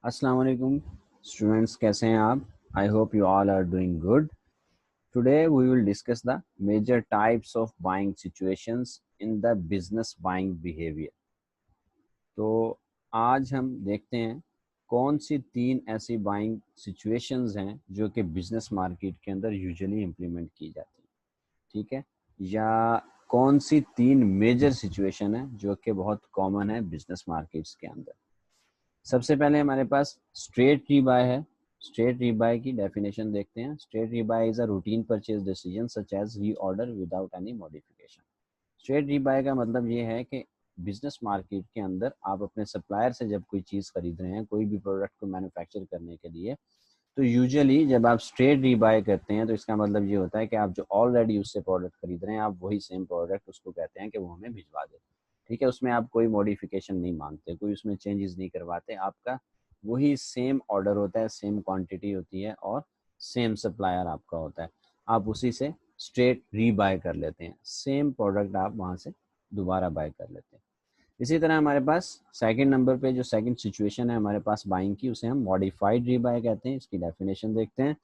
अस्सलाम वालेकुम स्टूडेंट्स, कैसे हैं आप? I hope you all are doing good. Today we will discuss the major types of buying situations in the business buying behaviour. तो आज हम देखते हैं कौन सी तीन ऐसी बाइंग सिचुएशंस हैं जो कि बिजनेस मार्केट के अंदर यूजुअली इम्प्लीमेंट की जाती हैं. ठीक है, या कौन सी तीन मेजर सिचुएशन है जो कि बहुत कॉमन है बिजनेस मार्केट्स के अंदर. सबसे पहले हमारे पास स्ट्रेट रीबाय है. स्ट्रेट रीबाय की डेफिनेशन देखते हैं. Straight rebuy is a routine purchase decision such as reorder without any modification. Straight rebuy का मतलब ये है कि बिजनेस मार्केट के अंदर आप अपने सप्लायर से जब कोई चीज़ खरीद रहे हैं, कोई भी प्रोडक्ट को मैन्युफैक्चर करने के लिए, तो यूजुअली जब आप स्ट्रेट रीबाय करते हैं तो इसका मतलब ये होता है कि आप जो ऑलरेडी उससे प्रोडक्ट खरीद रहे हैं, आप वही सेम प्रोडक्ट उसको कहते हैं कि वो हमें भिजवा दे. ठीक है, उसमें आप कोई मॉडिफिकेशन नहीं मांगते, कोई उसमें चेंजेस नहीं करवाते. आपका वही सेम ऑर्डर होता है, सेम क्वांटिटी होती है और सेम सप्लायर आपका होता है. आप उसी से स्ट्रेट रीबाय कर लेते हैं, सेम प्रोडक्ट आप वहाँ से दोबारा बाय कर लेते हैं. इसी तरह हमारे पास सेकंड नंबर पे जो सेकंड सिचुएशन है हमारे पास बाइंग की, उसे हम मॉडिफाइड रीबाय कहते हैं. इसकी डेफिनेशन देखते हैं.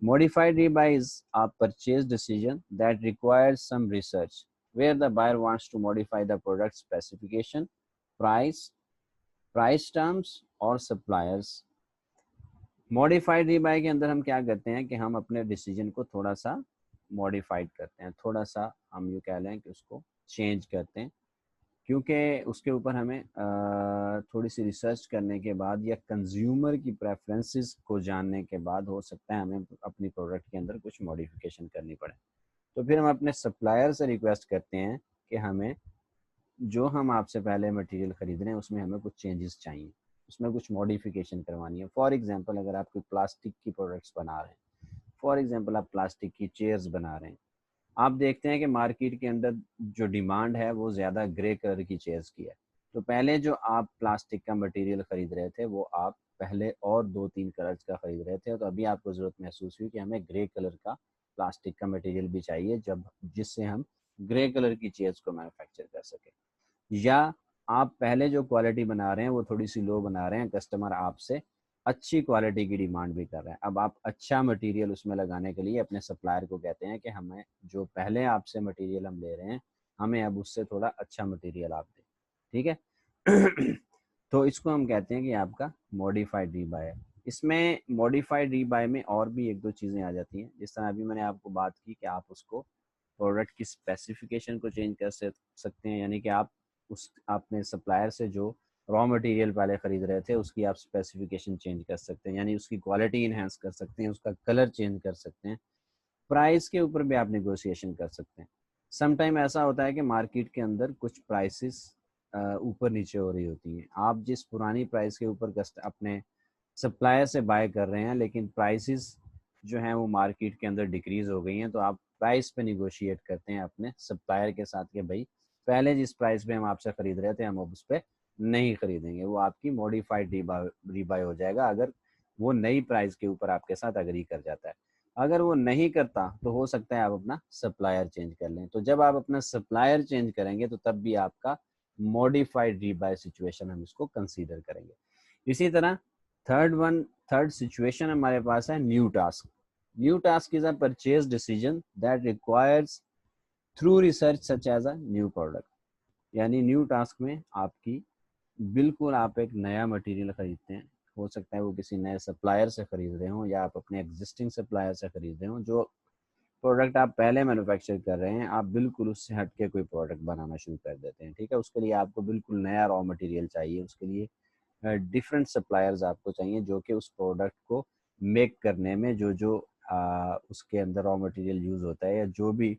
Modified rebuy is a purchase decision that requires some research, where the buyer wants to modify the product specification, price, price terms और suppliers. Modified rebuy के अंदर हम क्या करते हैं कि हम अपने डिसीजन को थोड़ा सा मॉडिफाइड करते हैं, थोड़ा सा हम ये कह लें कि उसको चेंज करते हैं, क्योंकि उसके ऊपर हमें थोड़ी सी रिसर्च करने के बाद या कंज्यूमर की प्रेफरेंसेस को जानने के बाद हो सकता है हमें अपनी प्रोडक्ट के अंदर कुछ मॉडिफिकेशन करनी पड़े. तो फिर हम अपने सप्लायर से रिक्वेस्ट करते हैं कि हमें जो हम आपसे पहले मटेरियल खरीद रहे हैं उसमें हमें कुछ चेंजेस चाहिए, उसमें कुछ मॉडिफिकेशन करवानी है. फॉर एग्जांपल, अगर आप कोई प्लास्टिक की प्रोडक्ट्स बना रहे हैं, फॉर एग्जांपल आप प्लास्टिक की चेयर्स बना रहे हैं, आप देखते हैं कि मार्केट के अंदर जो डिमांड है वो ज़्यादा ग्रे कलर की चेयर्स की है. तो पहले जो आप प्लास्टिक का मटेरियल खरीद रहे थे वो आप पहले और दो तीन कलर्स का खरीद रहे थे, तो अभी आपको ज़रूरत महसूस हुई कि हमें ग्रे कलर का प्लास्टिक का मटेरियल भी चाहिए, जब जिससे हम ग्रे कलर की चेयर्स को मैन्युफैक्चर कर सकें. या आप पहले जो क्वालिटी बना रहे हैं वो थोड़ी सी लो बना रहे हैं, कस्टमर आपसे अच्छी क्वालिटी की डिमांड भी कर रहे हैं. अब आप अच्छा मटेरियल उसमें लगाने के लिए अपने सप्लायर को कहते हैं कि हमें जो पहले आपसे मटेरियल हम ले रहे हैं, हमें अब उससे थोड़ा अच्छा मटेरियल आप दें. ठीक है. तो इसको हम कहते हैं कि आपका मॉडिफाइड रीबाय है. इसमें मॉडिफाइड रीबाय में और भी एक दो चीज़ें आ जाती हैं. जिस तरह अभी मैंने आपको बात की कि आप उसको प्रोडक्ट की स्पेसिफिकेशन को चेंज कर सकते हैं, यानी कि आप उस अपने सप्लायर से जो रॉ मटेरियल पहले खरीद रहे थे उसकी आप स्पेसिफिकेशन चेंज कर सकते हैं, यानी उसकी क्वालिटी इन्हेंस कर सकते हैं, उसका कलर चेंज कर सकते हैं. प्राइस के ऊपर भी आप नेगोशिएशन कर सकते हैं. समटाइम ऐसा होता है कि मार्केट के अंदर कुछ प्राइसेस ऊपर नीचे हो रही होती हैं. आप जिस पुरानी प्राइस के ऊपर अपने सप्लायर से बाय कर रहे हैं, लेकिन प्राइसेस जो हैं वो मार्केट के अंदर डिक्रीज हो गई हैं, तो आप प्राइस पे निगोशिएट करते हैं अपने सप्लायर के साथ कि भाई पहले जिस प्राइस पे हम आपसे खरीद रहे थे हम अब उस पर नहीं खरीदेंगे. वो आपकी मॉडिफाइड रीबाय हो जाएगा अगर वो नई प्राइस के ऊपर आपके साथ अग्री कर जाता है. अगर वो नहीं करता तो हो सकता है आप अपना सप्लायर चेंज कर लें. तो जब आप अपना सप्लायर चेंज करेंगे तो तब भी आपका मॉडिफाइड रीबाय सिचुएशन हम इसको कंसीडर करेंगे. इसी तरह थर्ड सिचुएशन हमारे पास है new task. New task is a purchase decision that requires through research such as a new product. यानी न्यू टास्क में आपकी बिल्कुल आप एक नया मटेरियल खरीदते हैं. हो सकता है वो किसी नए सप्लायर से खरीद रहे हो या आप अपने एग्जिस्टिंग सप्लायर से खरीद रहे हो. जो प्रोडक्ट आप पहले मैन्युफैक्चर कर रहे हैं आप बिल्कुल उससे हट के कोई प्रोडक्ट बनाना शुरू कर देते हैं. ठीक है, उसके लिए आपको बिल्कुल नया रॉ मटेरियल चाहिए, उसके लिए डिफरेंट सप्लायर्स आपको चाहिए जो कि उस प्रोडक्ट को मेक करने में जो जो उसके अंदर रॉ मटेरियल यूज़ होता है या जो भी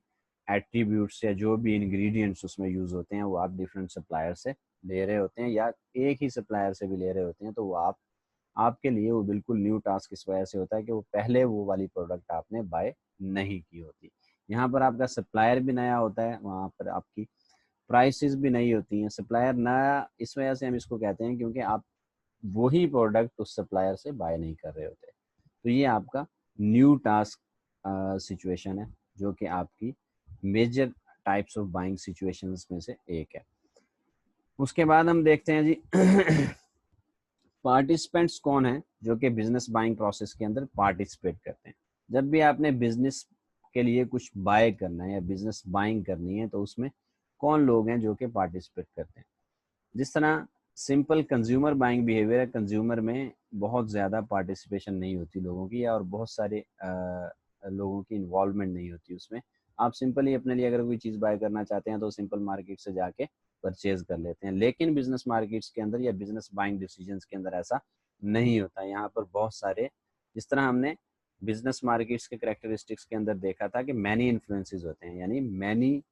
एट्रीब्यूट्स या जो भी इंग्रेडिएंट्स उसमें यूज़ होते हैं वो आप डिफरेंट सप्लायर से ले रहे होते हैं या एक ही सप्लायर से भी ले रहे होते हैं. तो वो आपके लिए वो बिल्कुल न्यू टास्क इस वजह से होता है कि वो पहले वो वाली प्रोडक्ट आपने बाय नहीं की होती. यहाँ पर आपका सप्लायर भी नया होता है, वहाँ पर आपकी प्राइसेस भी नई होती हैं. सप्लायर नया इस वजह से हम इसको कहते हैं क्योंकि आप वही प्रोडक्ट उस सप्लायर से बाय नहीं कर रहे होते. तो ये आपका न्यू टास्क सिचुएशन है जो कि आपकी major types of buying situations में से एक है. उसके बाद हम देखते हैं जी पार्टिसिपेंट्स कौन है जो कि बिजनेस बाइंग प्रोसेस के अंदर पार्टिसिपेट करते हैं। जब भी आपने बिजनेस के लिए कुछ बाय करना है या बिजनेस बाइंग करनी है तो उसमें कौन लोग हैं जो कि पार्टिसिपेट करते हैं। जिस तरह सिंपल कंज्यूमर बाइंग बिहेवियर है, कंज्यूमर में बहुत ज़्यादा पार्टिसिपेशन नहीं होती लोगों की, और बहुत सारे लोगों की इन्वॉल्वमेंट नहीं होती उसमें। आप सिंपली अपने लिए अगर कोई चीज़ बाय करना चाहते हैं तो सिंपल मार्केट से जाके परचेज कर लेते हैं। लेकिन बिजनेस मार्केट्स के अंदर या बिजनेस बाइंग डिसीजंस के अंदर ऐसा नहीं होता। यहाँ पर बहुत सारे, जिस तरह हमने बिजनेस मार्केट्स के करेक्टरिस्टिक्स के अंदर देखा था कि मैनी इन्फ्लुएंसेस होते हैं, यानी मैनी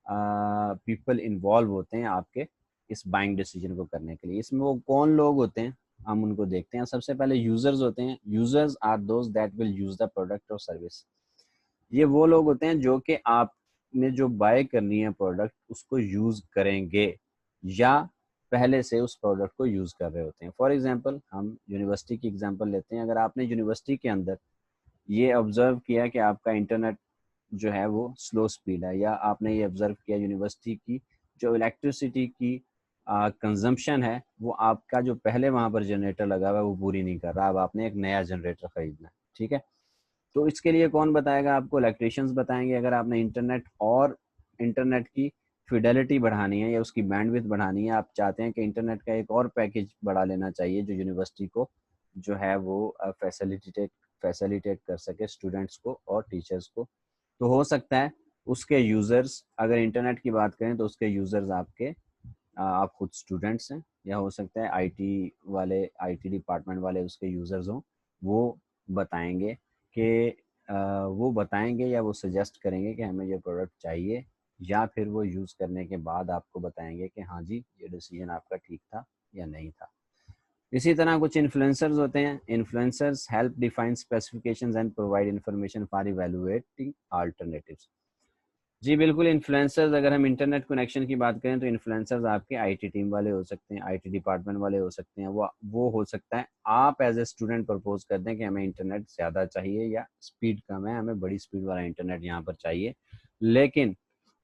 पीपल इन्वॉल्व होते हैं आपके इस बाइंग डिसीजन को करने के लिए। इसमें वो कौन लोग होते हैं हम उनको देखते हैं। सबसे पहले यूजर्स होते हैं। Users are those that will use the product और सर्विस। ये वो लोग होते हैं जो कि आपने जो बाय करनी है प्रोडक्ट उसको यूज करेंगे या पहले से उस प्रोडक्ट को यूज कर रहे होते हैं। फॉर एग्जांपल हम यूनिवर्सिटी की एग्जांपल लेते हैं। अगर आपने यूनिवर्सिटी के अंदर ये ऑब्जर्व किया कि आपका इंटरनेट जो है वो स्लो स्पीड है, या आपने ये ऑब्जर्व किया यूनिवर्सिटी की जो इलेक्ट्रिसिटी की कंजम्पशन है वो आपका जो पहले वहाँ पर जनरेटर लगा हुआ है वो पूरी नहीं कर रहा, अब आपने एक नया जनरेटर खरीदना है, ठीक है। तो इसके लिए कौन बताएगा आपको? इलेक्ट्रिशियंस बताएंगे। अगर आपने इंटरनेट की फिडेलिटी बढ़ानी है या उसकी बैंडविड्थ बढ़ानी है, आप चाहते हैं कि इंटरनेट का एक और पैकेज बढ़ा लेना चाहिए जो यूनिवर्सिटी को जो है वो फैसिलिटेट कर सके स्टूडेंट्स को और टीचर्स को। तो हो सकता है उसके यूज़र्स, अगर इंटरनेट की बात करें तो उसके यूज़र्स आप खुद स्टूडेंट्स हैं, या हो सकता है आईटी डिपार्टमेंट वाले उसके यूज़र्स हों। वो बताएंगे कि वो बताएंगे या वो सजेस्ट करेंगे कि हमें ये प्रोडक्ट चाहिए, या फिर वो यूज़ करने के बाद आपको बताएंगे कि हाँ जी ये डिसीजन आपका ठीक था या नहीं था। इसी तरह कुछ इन्फ्लुएंसर्स होते हैं। Influencers help define specifications and provide information for evaluating alternatives. जी बिल्कुल, इन्फ्लुएंसर्स, अगर हम इंटरनेट कनेक्शन की बात करें तो इन्फ्लुएंसर्स आपके आईटी टीम वाले हो सकते हैं, आईटी डिपार्टमेंट वाले हो सकते हैं। वो हो सकता है आप एज ए स्टूडेंट प्रपोज कर दें कि हमें इंटरनेट ज़्यादा चाहिए या स्पीड कम है, हमें बड़ी स्पीड वाला इंटरनेट यहाँ पर चाहिए, लेकिन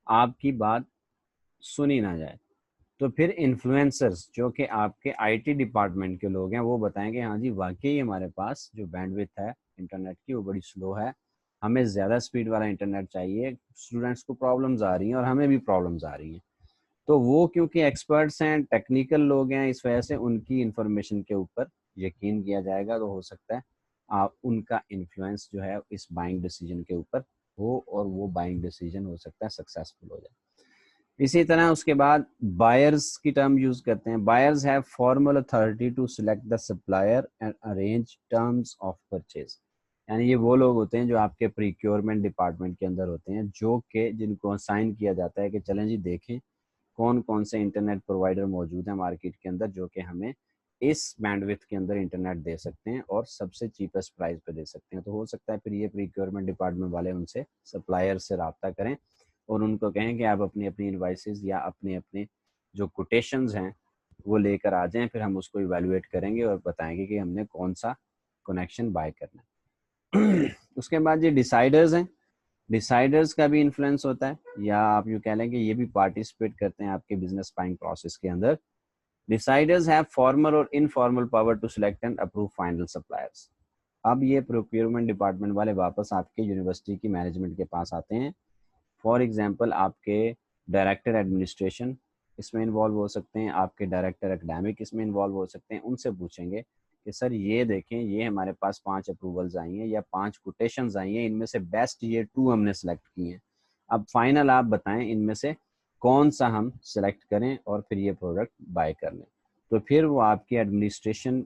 आपकी बात सुनी ना जाए। तो फिर इन्फ्लुएंसर्स जो कि आपके आईटी डिपार्टमेंट के लोग हैं वो बताएंगे हाँ जी वाकई हमारे पास जो बैंडविड्थ है इंटरनेट की वो बड़ी स्लो है, हमें ज़्यादा स्पीड वाला इंटरनेट चाहिए, स्टूडेंट्स को प्रॉब्लम्स आ रही हैं और हमें भी प्रॉब्लम्स आ रही हैं। तो वो क्योंकि एक्सपर्ट्स हैं, टेक्निकल लोग हैं, इस वजह से उनकी इंफॉर्मेशन के ऊपर यकीन किया जाएगा। तो हो सकता है आप उनका इन्फ्लुएंस जो है इस बाइंग डिसीजन के ऊपर हो और वो बाइंग डिसीजन हो सकता है सक्सेसफुल हो जाए। इसी तरह उसके बाद बायर्स की टर्म यूज करते हैं। Buyers have formal authority to select the supplier and arrange terms of purchase. यानी ये वो लोग होते हैं जो आपके प्रीक्योरमेंट डिपार्टमेंट के अंदर होते हैं, जो कि जिनको असाइन किया जाता है कि चलें जी देखें कौन कौन से इंटरनेट प्रोवाइडर मौजूद हैं मार्केट के अंदर जो कि हमें इस बैंडविड्थ के अंदर इंटरनेट दे सकते हैं और सबसे चीपेस्ट प्राइस पे दे सकते हैं। तो हो सकता है फिर ये प्रीक्योरमेंट डिपार्टमेंट वाले उनसे सप्लायर से रब्ता करें और उनको कहें कि आप अपनी अपनी इनवाइसेस या अपने अपने जो कोटेशंस हैं वो लेकर आ जाएं, फिर हम उसको इवेलुएट करेंगे और बताएंगे कि हमने कौन सा कनेक्शन बाय करना है। उसके बाद ये डिसाइडर्स हैं। डिसाइडर्स का भी इन्फ्लुएंस होता है, या आप यूँ कह लें कि ये भी पार्टिसिपेट करते हैं आपके बिजनेस बाइंग प्रोसेस के अंदर। डिसाइडर्स हैव फॉर्मल और informal power to select and approve final suppliers. अब ये प्रोक्योरमेंट डिपार्टमेंट वाले वापस आपके यूनिवर्सिटी की मैनेजमेंट के पास आते हैं। फॉर एग्जांपल आपके डायरेक्टर एडमिनिस्ट्रेशन इसमें इन्वॉल्व हो सकते हैं, आपके डायरेक्टर एकेडमिक इसमें इन्वॉल्व हो सकते हैं। उनसे पूछेंगे कि सर ये देखें ये हमारे पास 5 अप्रूवल्स आई हैं या 5 कोटेशंस आई हैं, इनमें से बेस्ट ये 2 हमने सेलेक्ट की हैं, अब फाइनल आप बताएं इनमें से कौन सा हम सेलेक्ट करें और फिर ये प्रोडक्ट बाय कर लें। तो फिर वो आपकी एडमिनिस्ट्रेशन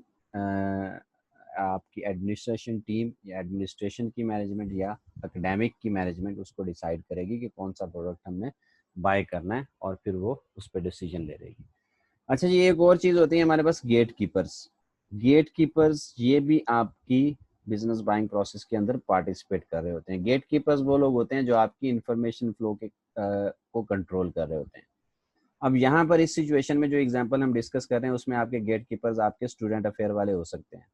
टीम या एडमिनिस्ट्रेशन की मैनेजमेंट या एकेडमिक की मैनेजमेंट उसको डिसाइड करेगी कि कौन सा प्रोडक्ट हमने बाय करना है और फिर वो उस पर डिसीजन ले लेगी। अच्छा जी, एक और चीज़ होती है हमारे पास गेट कीपर्स। गेट कीपर्स ये भी आपकी बिजनेस बाइंग प्रोसेस के अंदर पार्टिसिपेट कर रहे होते हैं। गेट कीपर्स वो लोग होते हैं जो आपकी इंफॉर्मेशन फ्लो को कंट्रोल कर रहे होते हैं। अब यहाँ पर इस सिचुएशन में जो एग्जांपल हम डिस्कस कर रहे हैं उसमें आपके गेट कीपर्स आपके स्टूडेंट अफेयर वाले हो सकते हैं।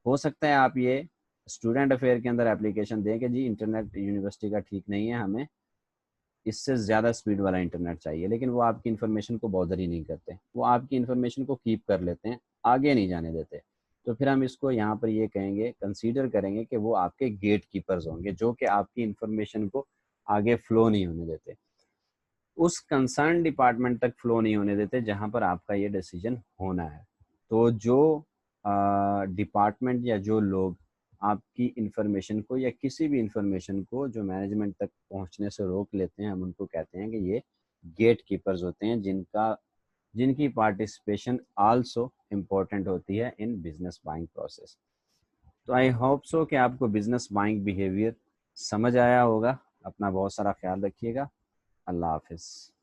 हो सकता है आप ये स्टूडेंट अफेयर के अंदर एप्लीकेशन दें कि जी इंटरनेट यूनिवर्सिटी का ठीक नहीं है, हमें इससे ज़्यादा स्पीड वाला इंटरनेट चाहिए, लेकिन वो आपकी इन्फॉर्मेशन को बॉदर ही नहीं करते, वो आपकी इन्फॉर्मेशन को कीप कर लेते हैं, आगे नहीं जाने देते। तो फिर हम इसको यहाँ पर ये कहेंगे, कंसीडर करेंगे कि वो आपके गेट कीपर्स होंगे जो कि आपकी इंफॉर्मेशन को आगे फ्लो नहीं होने देते, उस कंसर्न डिपार्टमेंट तक फ्लो नहीं होने देते जहां पर आपका ये डिसीजन होना है। तो जो डिपार्टमेंट या जो लोग आपकी इंफॉर्मेशन को या किसी भी इंफॉर्मेशन को जो मैनेजमेंट तक पहुंचने से रोक लेते हैं, हम उनको कहते हैं कि ये गेट कीपर्स होते हैं, जिनकी पार्टिसिपेशन आल्सो इम्पोर्टेंट होती है इन बिजनेस बाइंग प्रोसेस। तो आई होप सो कि आपको बिजनेस बाइंग बिहेवियर समझ आया होगा। अपना बहुत सारा ख्याल रखिएगा। अल्लाह हाफिज़।